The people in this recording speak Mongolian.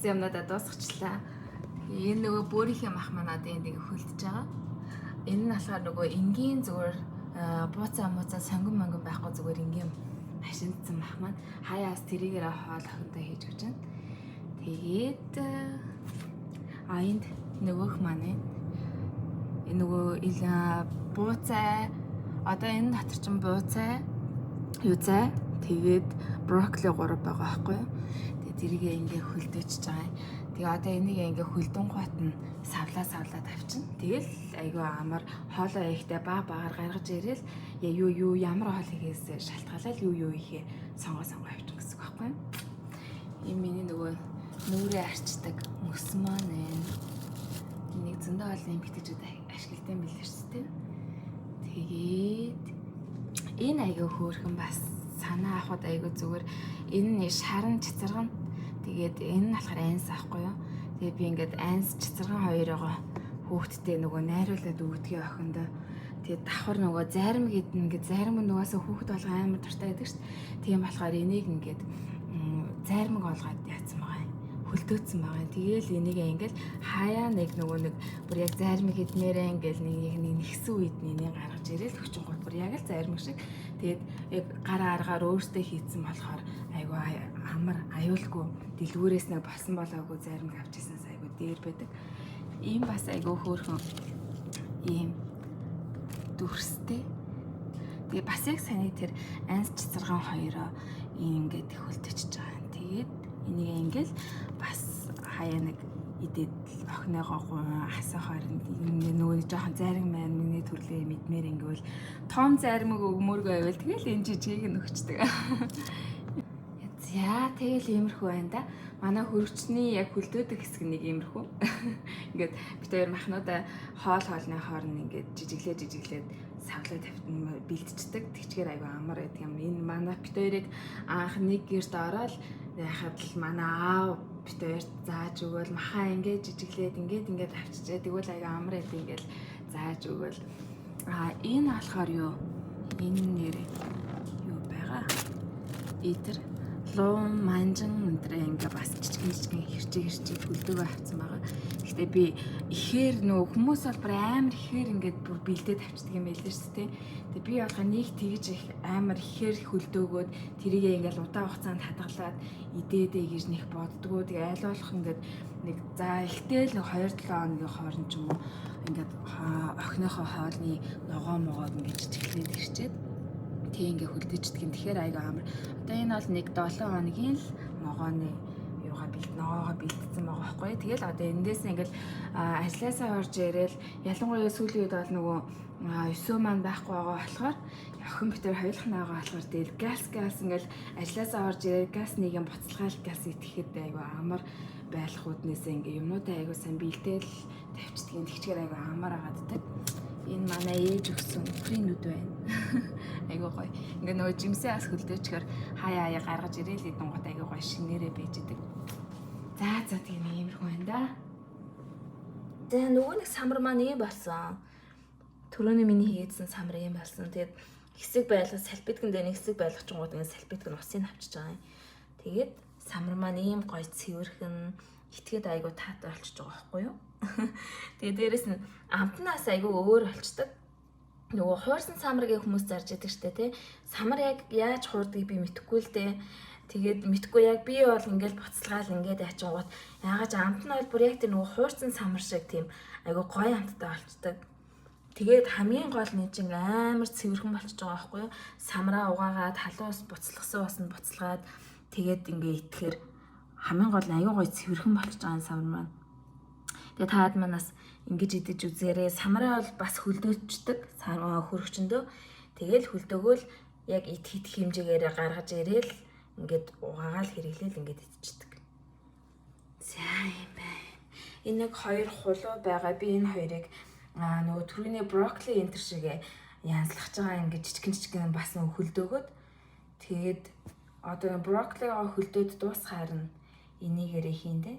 хийсэн юмнуудаа дуусгачлаа. Энэ нөгөө бүрийнхээ мах маань одоо энд ингээ хөлдөж байгаа. Энэ нь болохоор нөгөө энгийн зүгээр бууцаа сонгон монгон байхгүй зүгээр ингийн машиндсан мах маань хаяас тэрийгээр хоол охинтой хийж өгч байна. Тэгээд энд нөгөөх маань энэ нөгөө бууцаа одоо энэ дотор чинь бууцаа юзаа тэгээд брокколи 3 байгаа байхгүй юу. Тэгээд тэрийгээ ингээ хөлдөөчж байгаа. Тэгээ одоо энийг ингээ хөлдөн гот нь савлаа тавьчихна. Тэгэл айгүй амар хоолоо ихтэй багаар гаргаж ирээл юу ямар хоол хийхээс шалтгаалаад юу ихээ сонгоо авчих гэсэн үг байхгүй юу. Ийм миний нөгөө нүрээ арчдаг мөс маань байна. Энийг зөндөө олон эмгтээчүүд ашигладаг юм билээ шүү дээ. Тэгээд энэ айгүй хөөрхөн бас санаа авахд айгүй зүгээр. Энэ нь шаран цэцэргэн. Тэгээд энэ нь болохоор айнс аахгүй юу. Тэгээд би ингээд айнс цэцэргэн хоёроо хүүхдтэй нөгөө найруулад өгдгийн охиндоо. Тэгээд давхар нөгөө зарим гэдэг ингээд зарим нь нугасаа хүүхд болго амар дуртай байдаг шүү дээ. Тийм болохоор энийг ингээд заримг олгоод яатсан байгаа юм. Хөлдөөцсөн байгаа. Тэгээл энийг ингээд хаяа нэг бүр яг заримг хэднээрээ ингээд нэг нэгсэн үед энийг гаргаж ирээл 43 бүр яг л зарим шиг. Тэгээд яг гараа аргаар өөртөө хийцэн болохоор айгүй амар аюулгүй дэлгүүрээс нэг болсон болоогүй заримг авчихсанаас айгүй дээр байдаг. Ийм бас айгүй хөөрхөн ийм дүрстэй. Тэгээ бас яг саяны тэр анс цэцэргэн хоёроо ингээд хөлдөж байгаа. Тэгээд энийг ингээл бас хаяа нэг идээд охиныгоо хасаа хооронд нөгөө жоохон зарим маань миний төрлөө мэдмээр ингээл том заримг өгмөргөө байвал тэгэл энэ жижигийг нь өгчдөг. За тэгэл иймэрхүү байна да. Манай хөрөгчний яг хөлдөөдөг хэсэг нэг иймэрхүү. Ингээд бид хоёр махнуудаа хоолны хооронд ингээд жижиглээд савлаа тавьтан бэлдчихдэг. Тэгчгээр айгүй амар байдаг юм. Энэ манай бид хоёрыг анх нэг гэрт ороод яхад л манай аав бид хоёрт зааж өгөөл махаа ингээд жижиглээд ингээд авчижээ. Тэгвэл айгүй амар байдаг ингээд зааж өгөөл. Энэ болохоор юу? Энэ нэр юу байгаа? Итер луун манжин өндрээ ингээ бас жижигэн хэрчээ хөлдөөгөө авсан байгаа. Гэхдээ би ихээр нөгөө хүмүүс бол бүр амар ихээр ингээд бүр бэлдээд авчдаг юм байлээ шүү дээ. Тэгээ би болохоор нэг тэгж их амар ихээр хөлдөөгөөд тэрийг ингээл удаан хугацаанд хадгалаад идээдэй гэж нэг боддгоо. Тэгээ аль болох ингээд нэг за ихтэй л 2-7 хоногийн хооронд ч юм уу ингээд охиныхоо хоолны ногоо ингээд жижиглээд ирчээд тэг ингээ хөлдөждөг юм. Тэгэхээр айгаа амар. Одоо энэ бол нэг 7 хоногийн л ногооны ногоогоо бэлдсэн байгаа байхгүй. Тэгэл одоо эндээс ингээл ажилласаа орж ирээл ялангуяа сүүлийн үед бол нөгөө 9 маань байхгүй байгаа болохоор охин битэр хоёулах байгаа болохоор тэгэл газ ингээл ажилласаа орж ирээл газ нэг юм буцалгаал газ итгэхэд айгаа амар байлах үднээсээ ингээ юмнуудаа айгаа сайн бэлдээл тавьчихдаг юм. Тэгчгээр айгаа амар агааддаг. Энэ манай ээж өгсөн үхрийн нүд байна. Айгуу гоё. Ингээ нөгөө жимсээ ас хөлдөөчгөр хаяа гаргаж ирээл эдэн гот айгуу гоё шинээрээ бийждэг. За тийм иймэрхүү байна да. За нөгөө нэг самар маань ийм болсон. Төрөний миний хийгээдсэн самар ийм болсон. Тэгээд хэсэг байлгаж салбитгэн дээр нэг хэсэг байлгачингууд ингээ салбитг нь усыг авчиж байгаа юм. Тэгээд самар маань ийм гоё цэвэрхэн итгээд айгуу таатай болчихж байгаа байхгүй юу? Тэгээ дээрэс нь амтнаас айгүй өөр болчдөг. Нөгөө хуурсан самарыг хүмүүс зарж яадаг штэ тий. Самар яг яаж хуурдгийг би мэдэхгүй л дээ. Тэгээд мэдэхгүй яг би бол ингээл буцалгаал ингээд ячингууд яагаад амт нь бол бүр яг тэр нөгөө хуурсан самар шиг тийм айгүй гоё амттай болчдөг. Тэгээд хамгийн гол нь чинь амар цэвэрхэн болчихж байгаа байхгүй юу? Самраа угаагаад халуус буцалгасан бас нь буцалгаад тэгээд ингээ итгэхээр хамгийн гол нь айгүй гоё цэвэрхэн болчихж байгаа самар маань. Тэгээ таад манаас ингэж идэж үзээрэй. Самараа бол бас хөлдөөчдөг. Хөрөгчөндөө. Тэгэл хөлдөөгөөл яг идэх хэмжээгээр гаргаж ирээл ингээд угаагаал хэрэглээл ингээд идчихдэг. За юм байна. Энэ нэг хоёр хулуу байгаа. Би энэ хоёрыг нөгөө түрүүний брокколи энтер шиг янзлахж байгаа ингээд жижигэн бас нөгөө хөлдөөгөөд тэгээд одоо брокколигаа хөлдөөд дуусгаар нь энийгээрээ хийндэ.